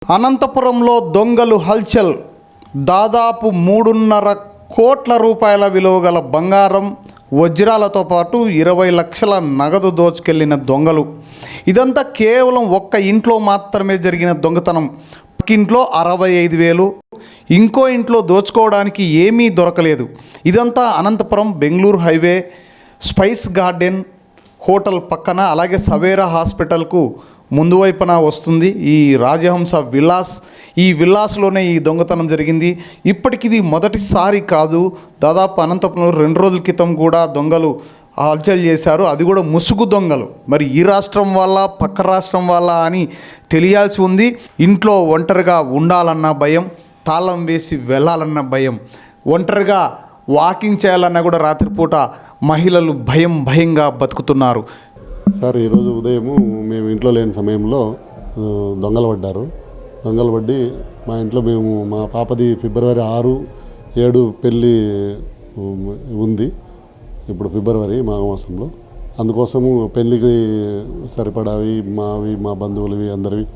అనంతపురంలో దొంగలు హల్చల్. దాదాపు 3.5 కోట్ల రూపాయల విలువ గల బంగారం, వజ్రాలతో పాటు 20 లక్షల నగదు దోచుకెళ్లిన దొంగలు. ఇదంతా కేవలం ఒక్క ఇంట్లో మాత్రమే జరిగిన దొంగతనం. ఇంట్లో 65,000, ఇంకో ఇంట్లో దోచుకోవడానికి ఏమీ దొరకలేదు. ఇదంతా Anantapur Bengaluru highway Spice Garden hotel పక్కన, అలాగే సవేరా హాస్పిటల్కు ముందు వైపున వస్తుంది ఈ రాజహంస విలాస్. ఈ విలాస్లోనే ఈ దొంగతనం జరిగింది. ఇప్పటికి ఇది మొదటిసారి కాదు. దాదాపు అనంతపురంలో 2 రోజుల క్రితం కూడా దొంగలు హల్చల్ చేశారు. అది కూడా ముసుగు దొంగలు. మరి ఈ రాష్ట్రం వాళ్ళ పక్క రాష్ట్రం వాళ్ళ అని తెలియాల్సి ఉంది. ఇంట్లో ఒంటరిగా ఉండాలన్న భయం, తాళం వేసి వెళ్ళాలన్న భయం, ఒంటరిగా వాకింగ్ చేయాలన్నా కూడా రాత్రిపూట మహిళలు భయంగా బతుకుతున్నారు. సార్, ఈరోజు ఉదయము మేము ఇంట్లో లేని సమయంలో దొంగలు పడ్డారు. దొంగలు పడి మా ఇంట్లో మా పాపది ఫిబ్రవరి 6, 7 పెళ్ళి ఉంది. ఇప్పుడు ఫిబ్రవరి మాఘమాసంలో. అందుకోసము పెళ్ళికి సరిపడావి మా బంధువులవి అందరివి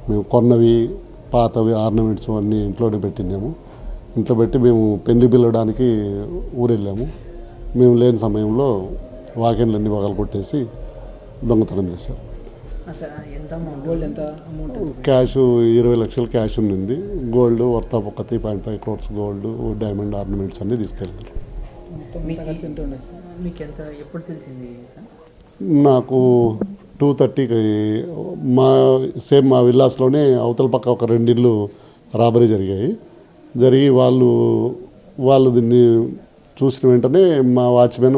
మేము కొన్నవి, పాతవి ఆర్నమెంట్స్ అన్నీ ఇంట్లోనే పెట్టినాము. ఇంట్లో పెట్టి మేము పెళ్ళి పిలవడానికి ఊరెళ్ళాము. మేము లేని సమయంలో వాకిన్లన్నీ పగలు కొట్టేసి దొంగతనం చేశారు. క్యాష్ 20 లక్షలు క్యాష్ ఉంది. Gold worth of 3.5 crores gold, diamond ornaments అన్నీ తీసుకెళ్ళారు. నాకు 2:30కి మా విల్లాస్లోనే అవతల పక్క ఒక 2 ఇళ్ళు రాబరీ జరిగి వాళ్ళు దీన్ని చూసిన వెంటనే మా వాచ్మెన్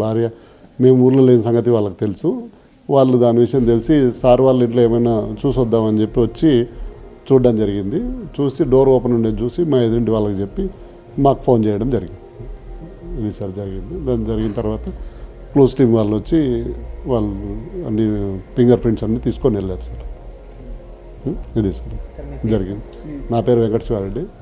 భార్య, మేము ఊర్లో లేని సంగతి వాళ్ళకి తెలుసు. వాళ్ళు దాని విషయం తెలిసి సార్ వాళ్ళ ఇంట్లో ఏమైనా చూసొద్దామని చెప్పి వచ్చి చూడడం జరిగింది. చూసి డోర్ ఓపెన్ ఉండేది చూసి మా ఎదురింటి వాళ్ళకి చెప్పి మాకు ఫోన్ చేయడం జరిగింది. ఇది సార్ జరిగింది. దాని జరిగిన తర్వాత క్లోజ్ టీమ్ వాళ్ళు వచ్చి వాళ్ళు అన్ని ఫింగర్ ప్రింట్స్ అన్నీ తీసుకొని వెళ్ళారు సార్. ఇది సార్ జరిగింది. నా పేరు వెంకట శివారెడ్డి.